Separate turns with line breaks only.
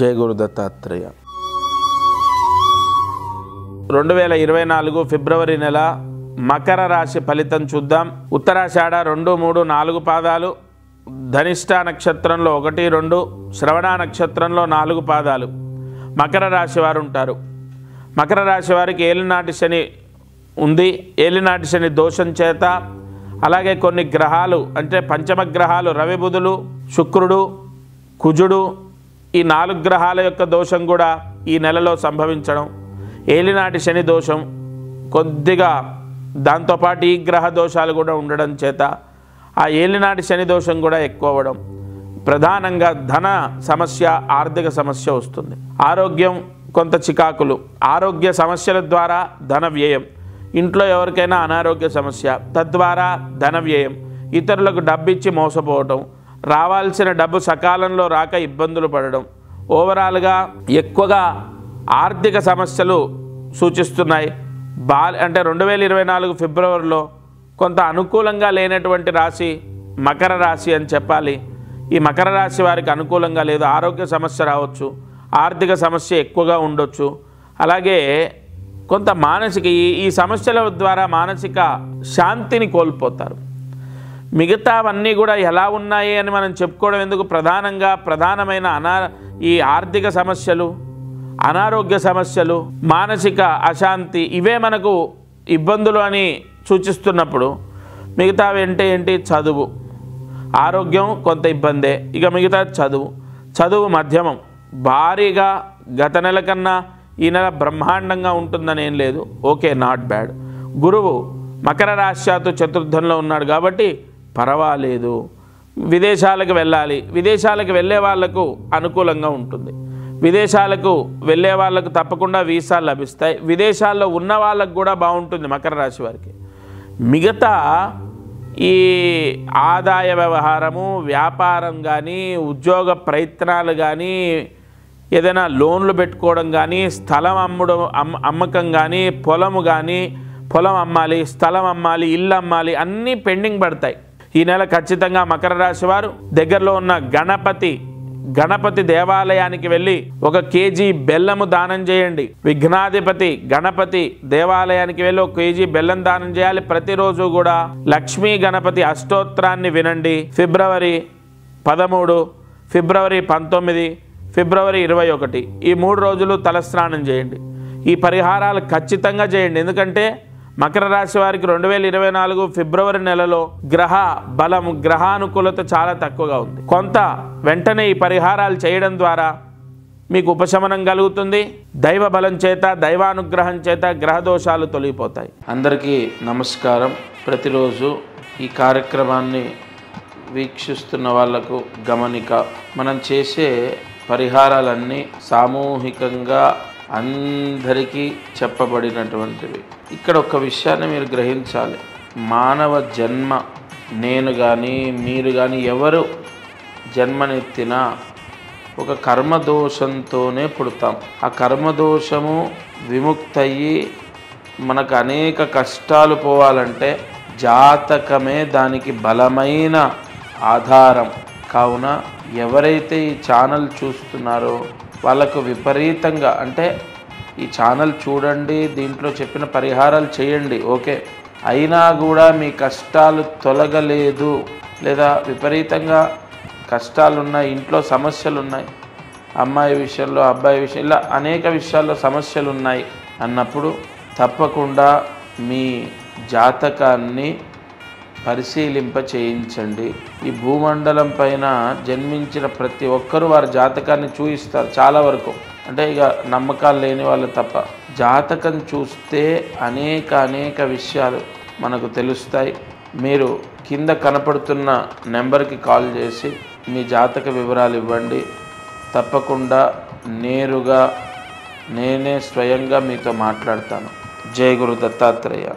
జై గురు దత్తాత్రేయ. 2024 ఫిబ్రవరి నెల మకర రాశి ఫలితం చూద్దాం. ఉత్తరాషాఢ 2, 3, 4 పాదాలు, ధనిష్ట నక్షత్రంలో 1, 2, శ్రవణ నక్షత్రంలో 4 పాదాలు మకర రాశి వారు ఉంటారు. మకర రాశి వారికి ఏలినాటి శని ఉంది. ఏలినాటి శని దోషం చేత, అలాగే కొన్ని గ్రహాలు అంటే పంచమ గ్రహాలు రవి, బుధులు, శుక్రుడు, కుజుడు, ఈ 4 గ్రహాల యొక్క దోషం కూడా ఈ నెలలో సంభవించడం, ఏలినాటి శని దోషం కొద్దిగా, దాంతోపాటు ఈ గ్రహ దోషాలు కూడా ఉండడం చేత ఆ ఏలినాటి శని దోషం కూడా ఎక్కువ అవ్వడం, ప్రధానంగా ధన సమస్య, ఆర్థిక సమస్య వస్తుంది. ఆరోగ్యం కొంత చికాకులు, ఆరోగ్య సమస్యల ద్వారా ధన వ్యయం, ఇంట్లో ఎవరికైనా అనారోగ్య సమస్య, తద్వారా ధన వ్యయం, ఇతరులకు డబ్బు ఇచ్చి మోసపోవటం, రావాల్సిన డబ్బు సకాలంలో రాక ఇబ్బందులు పడడం, ఓవరాల్గా ఎక్కువగా ఆర్థిక సమస్యలు సూచిస్తున్నాయి. అంటే 2024 ఫిబ్రవరిలో కొంత అనుకూలంగా లేనటువంటి రాశి మకర రాశి అని చెప్పాలి. ఈ మకర రాశి వారికి అనుకూలంగా లేదు. ఆరోగ్య సమస్య రావచ్చు, ఆర్థిక సమస్య ఎక్కువగా ఉండొచ్చు, అలాగే కొంత మానసిక ఈ సమస్యల ద్వారా మానసిక శాంతిని కోల్పోతారు. మిగతావన్నీ కూడా ఎలా ఉన్నాయి అని మనం చెప్పుకోవడం ఎందుకు, ప్రధానమైన ఈ ఆర్థిక సమస్యలు, అనారోగ్య సమస్యలు, మానసిక అశాంతి, ఇవే మనకు ఇబ్బందులు అని సూచిస్తున్నప్పుడు మిగతావి ఏంటి? చదువు, ఆరోగ్యం కొంత ఇబ్బందే, ఇక మిగతా చదువు మధ్యమం, భారీగా గత నెల కన్నా ఈ నెల బ్రహ్మాండంగా ఉంటుందని ఏం లేదు, ఓకే, నాట్ బ్యాడ్. గురువు మకర రాశ్యాతు చతుర్థంలో ఉన్నాడు కాబట్టి పర్వాలేదు. విదేశాలకు వెళ్ళాలి, విదేశాలకు వెళ్ళే వాళ్లకు అనుకూలంగా ఉంటుంది. విదేశాలకు వెళ్ళే వాళ్ళకు తప్పకుండా వీసాలు లభిస్తాయి. విదేశాల్లో ఉన్న వాళ్ళకు కూడా బాగుంటుంది మకర రాశి వారికి. మిగతా ఈ ఆదాయ వ్యవహారము, వ్యాపారం కానీ, ఉద్యోగ ప్రయత్నాలు కానీ, ఏదైనా లోన్లు పెట్టుకోవడం కానీ, స్థలం అమ్మకం కానీ, పొలం అమ్మాలి, స్థలం అమ్మాలి, ఇల్లు అమ్మాలి, అన్నీ పెండింగ్ పడతాయి. ఈ నెల ఖచ్చితంగా మకర రాశి వారు దగ్గరలో ఉన్న గణపతి దేవాలయానికి వెళ్ళి 1 కేజీ బెల్లము దానం చేయండి. విఘ్నాధిపతి గణపతి దేవాలయానికి వెళ్ళి 1 కేజీ బెల్లం దానం చేయాలి. ప్రతిరోజు కూడా లక్ష్మీ గణపతి అష్టోత్తరాన్ని వినండి. ఫిబ్రవరి 13, ఫిబ్రవరి 19, ఫిబ్రవరి 21 ఈ 3 రోజులు తలస్నానం చేయండి. ఈ పరిహారాలు ఖచ్చితంగా చేయండి. ఎందుకంటే మకర రాశి వారికి 2024 ఫిబ్రవరి నెలలో గ్రహ బలం, గ్రహానుకూలత చాలా తక్కువగా ఉంది. కొంత వెంటనే ఈ పరిహారాలు చేయడం ద్వారా మీకు ఉపశమనం కలుగుతుంది. దైవ బలం చేత, దైవానుగ్రహం చేత గ్రహ దోషాలు తొలగిపోతాయి. అందరికీ నమస్కారం. ప్రతిరోజు ఈ కార్యక్రమాన్ని వీక్షిస్తున్న వాళ్లకు గమనిక, మనం చేసే పరిహారాలన్నీ సామూహికంగా అందరికీ చెప్పబడినటువంటివి. ఇక్కడ ఒక విషయాన్ని మీరు గ్రహించాలి. మానవ జన్మ, నేను కానీ మీరు కానీ ఎవరు జన్మనెత్తినా ఒక కర్మదోషంతోనే పుడతాం. ఆ కర్మదోషము విముక్తయ్యి మనకు అనేక కష్టాలు పోవాలంటే జాతకమే దానికి బలమైన ఆధారం. కావున ఎవరైతే ఈ ఛానల్ చూస్తున్నారో వాళ్ళకు విపరీతంగా, అంటే ఈ ఛానల్ చూడండి, దీంట్లో చెప్పిన పరిహారాలు చేయండి, ఓకే, అయినా కూడా మీ కష్టాలు తొలగలేదు, లేదా విపరీతంగా కష్టాలున్నాయి, ఇంట్లో సమస్యలు ఉన్నాయి, అమ్మాయి విషయంలో, అబ్బాయి విషయం, ఇలా అనేక విషయాల్లో సమస్యలు ఉన్నాయి అన్నప్పుడు తప్పకుండా మీ జాతకాన్ని పరిశీలింప చేయించండి. ఈ భూమండలం పైన జన్మించిన ప్రతి ఒక్కరూ వారి జాతకాన్ని చూయిస్తారు చాలా వరకు. అంటే ఇక నమ్మకాలు లేని వాళ్ళు తప్ప. జాతకం చూస్తే అనేక విషయాలు మనకు తెలుస్తాయి. మీరు కింద కనపడుతున్న నెంబర్కి కాల్ చేసి మీ జాతక వివరాలు ఇవ్వండి. తప్పకుండా నేరుగా నేనే స్వయంగా మీతో మాట్లాడతాను. జై గురు దత్తాత్రేయ.